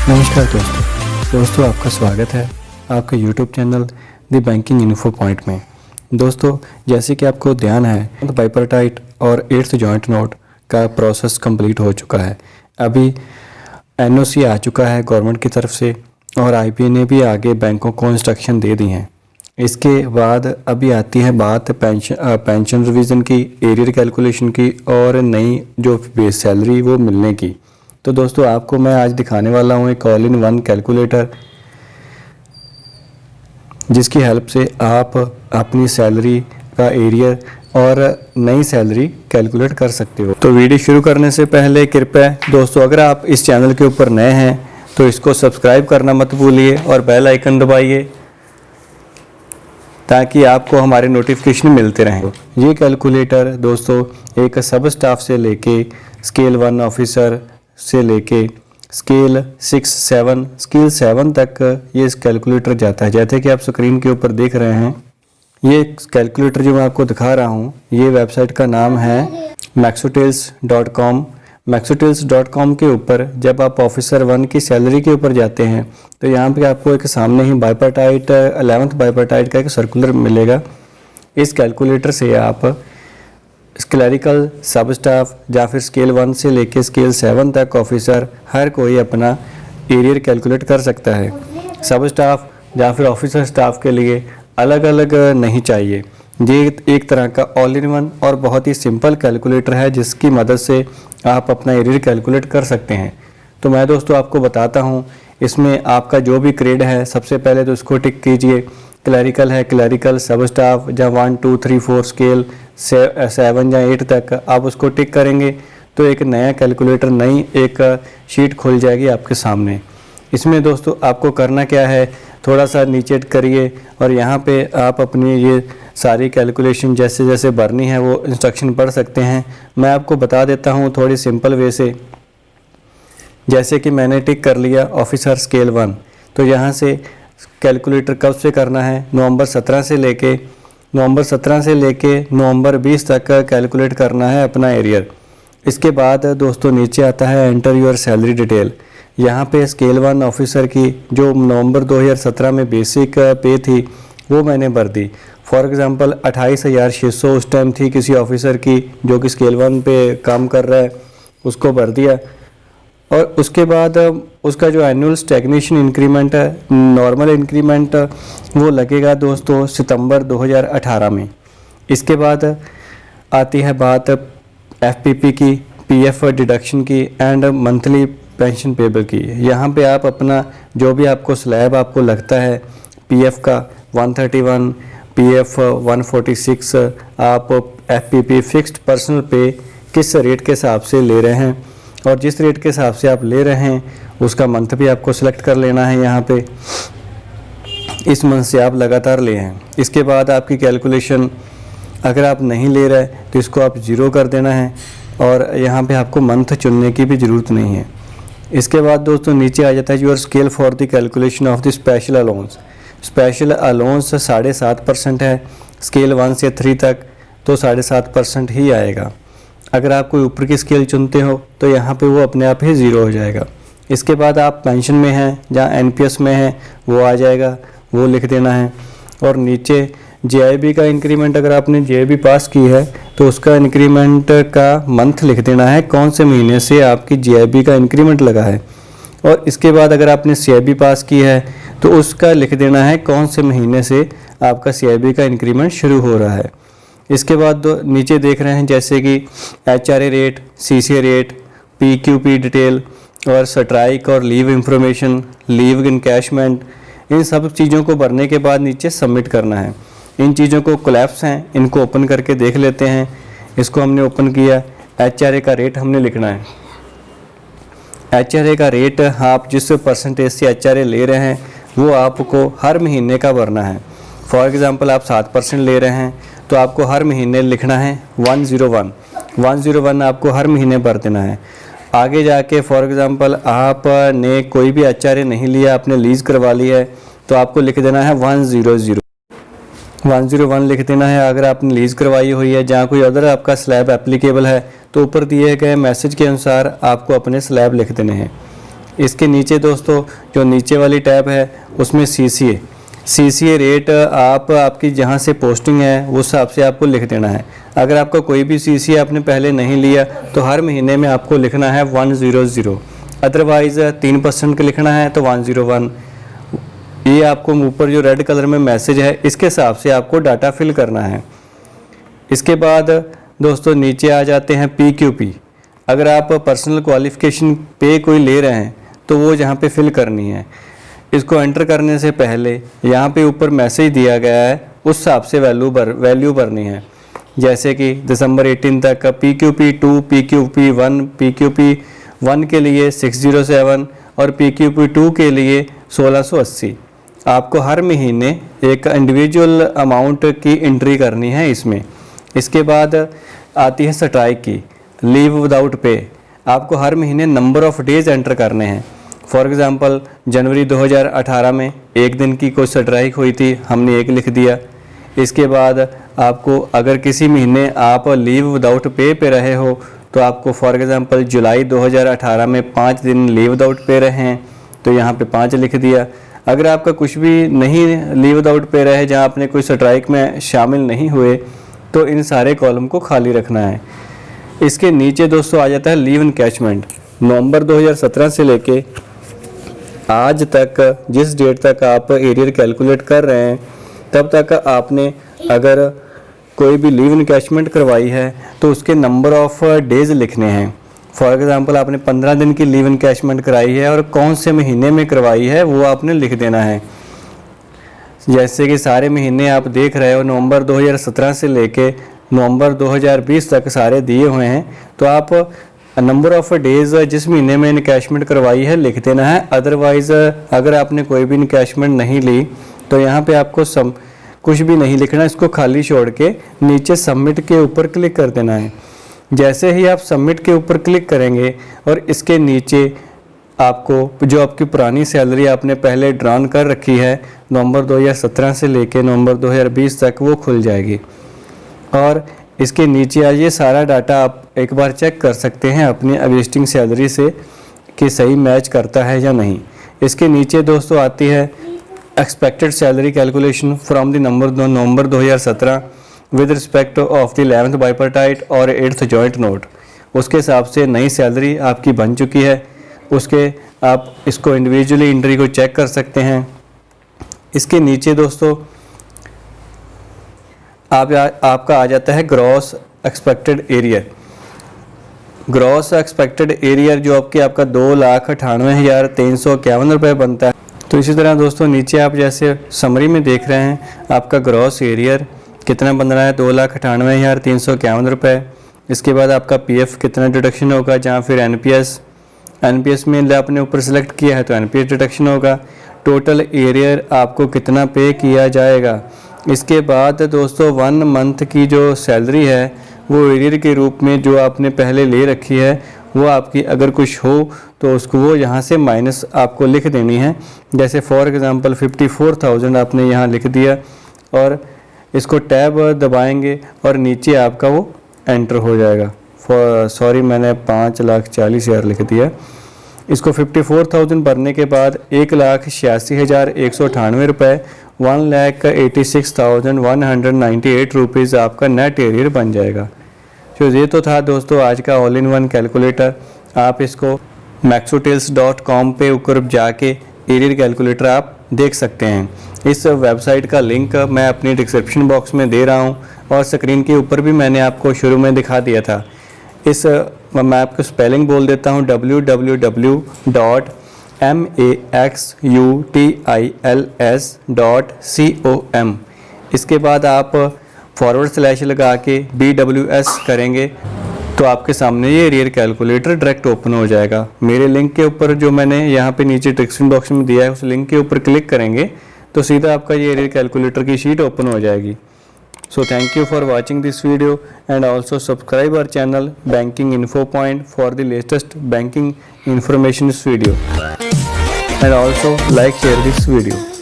नमस्कार दोस्तों आपका स्वागत है आपके YouTube channel the banking info point में। दोस्तों, जैसे कि आपको ध्यान है बाइपर्टाइट और 8th जॉइंट नोट का प्रोसेस कंप्लीट हो चुका है। अभी NOC आ चुका है गवर्नमेंट की तरफ से और IBA ने भी आगे बैंकों को इंस्ट्रक्शन दे दी हैं। इसके बाद अभी आती है बात पेंशन रिवीजन की, एरियर कैलकुलेशन की और नई जो बेस सैलरी वो मिलने की। तो दोस्तों, आपको मैं आज दिखाने वाला हूँ एक ऑल इन वन कैलकुलेटर, जिसकी हेल्प से आप अपनी सैलरी का एरियर और नई सैलरी कैलकुलेट कर सकते हो। तो वीडियो शुरू करने से पहले कृपया दोस्तों, अगर आप इस चैनल के ऊपर नए हैं तो इसको सब्सक्राइब करना मत भूलिए और बेल आइकन दबाइए ताकि आपको हमारे नोटिफिकेशन मिलते रहें। ये कैलकुलेटर दोस्तों एक सब स्टाफ से लेके स्केल 1 ऑफिसर से लेके स्केल 6, 7, स्केल 7 तक ये कैलकुलेटर जाता है। जैसे कि आप स्क्रीन के ऊपर देख रहे हैं, ये कैलकुलेटर जो मैं आपको दिखा रहा हूँ, ये वेबसाइट का नाम है maxotales.com। maxotales.com के ऊपर जब आप ऑफिसर 1 की सैलरी के ऊपर जाते हैं तो यहाँ पे आपको एक सामने ही बाइपर्टाइट 11th बाइपर्टाइट का एक सर्कुलर मिलेगा। इस कैलकुलेटर से आप क्लरिकल, सब स्टाफ या फिर स्केल 1 से लेके स्केल 7 तक ऑफिसर हर कोई अपना एरियर कैलकुलेट कर सकता है। सब स्टाफ या फिर ऑफिसर स्टाफ के लिए अलग अलग नहीं चाहिए। ये एक तरह का ऑल इन वन और बहुत ही सिंपल कैलकुलेटर है जिसकी मदद से आप अपना एरियर कैलकुलेट कर सकते हैं। तो मैं दोस्तों आपको बताता हूँ, इसमें आपका जो भी ग्रेड है सबसे पहले तो इसको टिक कीजिए। क्लरिकल है, क्लरिकल, सब स्टाफ या 1, 2, 3, 4 स्केल 7 या 8 तक आप उसको टिक करेंगे तो एक नया कैलकुलेटर, नई एक शीट खुल जाएगी आपके सामने। इसमें दोस्तों आपको करना क्या है, थोड़ा सा नीचे करिए और यहाँ पे आप अपनी ये सारी कैलकुलेशन जैसे जैसे भरनी है वो इंस्ट्रक्शन पढ़ सकते हैं। मैं आपको बता देता हूँ थोड़ी सिंपल वे से। जैसे कि मैंने टिक कर लिया ऑफिसर स्केल 1, तो यहाँ से कैलकुलेटर कब से करना है, नवंबर 17 से लेके नवंबर 20 तक कैलकुलेट करना है अपना एरियर। इसके बाद दोस्तों नीचे आता है एंटर योर सैलरी डिटेल। यहाँ पे स्केल 1 ऑफिसर की जो नवंबर 2017 में बेसिक पे थी वो मैंने भर दी। फॉर एग्जांपल 28,600 उस टाइम थी किसी ऑफिसर की जो कि स्केल 1 पे काम कर रहा है, उसको भर दिया। और उसके बाद उसका जो एनुअल स्टैग्नेशन इंक्रीमेंट है, नॉर्मल इंक्रीमेंट, वो लगेगा दोस्तों सितंबर 2018 में। इसके बाद आती है बात FPP की, PF डिडक्शन की एंड मंथली पेंशन पेबल की। यहाँ पे आप अपना जो भी आपको स्लैब आपको लगता है PF का 131, PF 146, आप FPP फिक्स्ड पर्सनल पे किस रेट के हिसाब से ले रहे हैं और जिस रेट के हिसाब से आप ले रहे हैं उसका मंथ भी आपको सेलेक्ट कर लेना है। यहाँ पे इस मंथ से आप लगातार ले हैं। इसके बाद आपकी कैलकुलेशन अगर आप नहीं ले रहे तो इसको आप 0 कर देना है और यहाँ पे आपको मंथ चुनने की भी ज़रूरत नहीं है। इसके बाद दोस्तों नीचे आ जाता है your scale for the calculation of the special allowance. Special allowance 7.5% है, स्केल 1 से 3 तक तो 7.5% ही आएगा। अगर आप कोई ऊपर की स्केल चुनते हो तो यहाँ पे वो अपने आप ही 0 हो जाएगा। इसके बाद आप पेंशन में हैं या NPS में हैं वो आ जाएगा, वो लिख देना है। और नीचे JIB का इंक्रीमेंट, अगर आपने JIB पास की है तो उसका इंक्रीमेंट का मंथ लिख देना है, कौन से महीने से आपकी JIB का इंक्रीमेंट लगा है। और इसके बाद अगर आपने CIB पास की है तो उसका लिख देना है कौन से महीने से आपका CIB का इंक्रीमेंट शुरू हो रहा है। इसके बाद नीचे देख रहे हैं जैसे कि HRA rate, CCA rate, PQP detail और स्ट्राइक और लीव इंफॉर्मेशन, लीव इनकैशमेंट, इन सब चीज़ों को भरने के बाद नीचे सबमिट करना है। इन चीज़ों को कोलैप्स हैं, इनको ओपन करके देख लेते हैं। इसको हमने ओपन किया, HRA का रेट हमने लिखना है। HRA का रेट आप जिस परसेंटेज से HRA ले रहे हैं वो आपको हर महीने का भरना है। फॉर एग्ज़ाम्पल आप 7% ले रहे हैं तो आपको हर महीने लिखना है 101 आपको हर महीने भर देना है। आगे जाके फॉर एग्ज़ाम्पल आपने कोई भी HRA नहीं लिया, आपने लीज़ करवा लिया है तो आपको लिख देना है 101 लिख देना है। अगर आपने लीज़ करवाई हुई है, जहाँ कोई अदर आपका स्लैब एप्लीकेबल है तो ऊपर दिए गए मैसेज के अनुसार आपको अपने स्लैब लिख देने हैं। इसके नीचे दोस्तों जो नीचे वाली टैब है उसमें CCA रेट आपकी जहाँ से पोस्टिंग है उस हिसाब से आपको लिख देना है। अगर आपका कोई भी CCA आपने पहले नहीं लिया तो हर महीने में आपको लिखना है 100, अदरवाइज़ 3% का लिखना है तो 101। ये आपको ऊपर जो रेड कलर में मैसेज है इसके हिसाब से आपको डाटा फिल करना है। इसके बाद दोस्तों नीचे आ जाते हैं PQP। अगर आप पर्सनल क्वालिफ़िकेशन पे कोई ले रहे हैं तो वो यहाँ पे फिल करनी है। इसको एंटर करने से पहले यहाँ पे ऊपर मैसेज दिया गया है उस हिसाब से वैल्यू भरनी है। जैसे कि दिसंबर 18 तक का PQP2, PQP1, PQP1 के लिए 607 और PQP2 के लिए 1680। आपको हर महीने एक इंडिविजुअल अमाउंट की एंट्री करनी है इसमें। इसके बाद आती है स्ट्राइक की, लीव विदाउट पे। आपको हर महीने नंबर ऑफ़ डेज़ एंटर करने हैं। फॉर एग्ज़ाम्पल जनवरी 2018 में एक दिन की कोई स्ट्राइक हुई थी, हमने 1 लिख दिया। इसके बाद आपको अगर किसी महीने आप लीव विदाउट पे रहे हो तो आपको फॉर एग्ज़ाम्पल जुलाई 2018 में 5 दिन लीव विदाउट पे रहे हैं तो यहाँ पे 5 लिख दिया। अगर आपका कुछ भी नहीं लीव विदाउट पे रहे, जहाँ आपने कोई स्ट्राइक में शामिल नहीं हुए, तो इन सारे कॉलम को खाली रखना है। इसके नीचे दोस्तों आ जाता है लीव एनकैशमेंट। नवंबर 2017 से लेके आज तक जिस डेट तक आप एरियर कैलकुलेट कर रहे हैं तब तक आपने अगर कोई भी लीव एनकैशमेंट करवाई है तो उसके नंबर ऑफ़ डेज़ लिखने हैं। फॉर एग्ज़ाम्पल आपने 15 दिन की लीव एनकैशमेंट कराई है और कौन से महीने में करवाई है वो आपने लिख देना है। जैसे कि सारे महीने आप देख रहे हो नवंबर 2017 से लेके नवंबर 2020 तक सारे दिए हुए हैं, तो आप नंबर ऑफ़ डेज़ जिस महीने में इनकैशमेंट करवाई है लिख देना है। अदरवाइज़ अगर आपने कोई भी इनकैशमेंट नहीं ली तो यहाँ पे आपको कुछ भी नहीं लिखना, इसको खाली छोड़ के नीचे सबमिट के ऊपर क्लिक कर देना है। जैसे ही आप सबमिट के ऊपर क्लिक करेंगे और इसके नीचे आपको जो आपकी पुरानी सैलरी आपने पहले ड्रॉन कर रखी है नवंबर 2017 से लेके नवंबर 2020 तक, वो खुल जाएगी। और इसके नीचे ये सारा डाटा आप एक बार चेक कर सकते हैं अपनी एग्जिस्टिंग सैलरी से कि सही मैच करता है या नहीं। इसके नीचे दोस्तों आती है expected salary calculation from the November 2017 with respect of the 11th bipartite और 8th जॉइंट नोट। उसके हिसाब से नई सैलरी आपकी बन चुकी है। उसके आप इसको इंडिविजुअली एंट्री को चेक कर सकते हैं। इसके नीचे दोस्तों आपका आ जाता है gross expected arrear. Gross expected arrear जो आपका 2,98,351 रुपये बनता है। तो इसी तरह दोस्तों नीचे आप जैसे समरी में देख रहे हैं आपका ग्रॉस एरियर कितना बन रहा है, 2,98,351 रुपये। इसके बाद आपका PF कितना डिडक्शन होगा, जहाँ फिर NPS में आपने ऊपर सेलेक्ट किया है तो NPS डिडक्शन होगा। टोटल एरियर आपको कितना पे किया जाएगा। इसके बाद दोस्तों 1 मंथ की जो सैलरी है वो एरियर के रूप में जो आपने पहले ले रखी है वो आपकी अगर कुछ हो तो उसको वो यहाँ से माइनस आपको लिख देनी है। जैसे फॉर एग्ज़ाम्पल 54,000 आपने यहाँ लिख दिया और इसको टैब दबाएंगे और नीचे आपका वो एंटर हो जाएगा। सॉरी मैंने 5,40,000 लिख दिया। इसको 54,000 भरने के बाद 1,86,198 रुपये 1,86,198 रुपीज़ आपका नेट एरियर बन जाएगा। तो ये तो था दोस्तों आज का ऑल इन वन कैलकुलेटर। आप इसको maxotales.com पे ऊपर जाके एरियर कैलकुलेटर आप देख सकते हैं। इस वेबसाइट का लिंक मैं अपनी डिस्क्रिप्शन बॉक्स में दे रहा हूँ और स्क्रीन के ऊपर भी मैंने आपको शुरू में दिखा दिया था। मैं आपको स्पेलिंग बोल देता हूँ www.maxutils.com। इसके बाद आप / लगा के BWS करेंगे तो आपके सामने ये एरियर कैलकुलेटर डायरेक्ट ओपन हो जाएगा। मेरे लिंक के ऊपर जो मैंने यहाँ पे नीचे डिस्क्रिप्शन बॉक्स में दिया है उस लिंक के ऊपर क्लिक करेंगे तो सीधा आपका ये एरियर कैलकुलेटर की शीट ओपन हो जाएगी। So thank you for watching this video and also subscribe our channel Banking Info Point for the latest banking information video and also like share this video.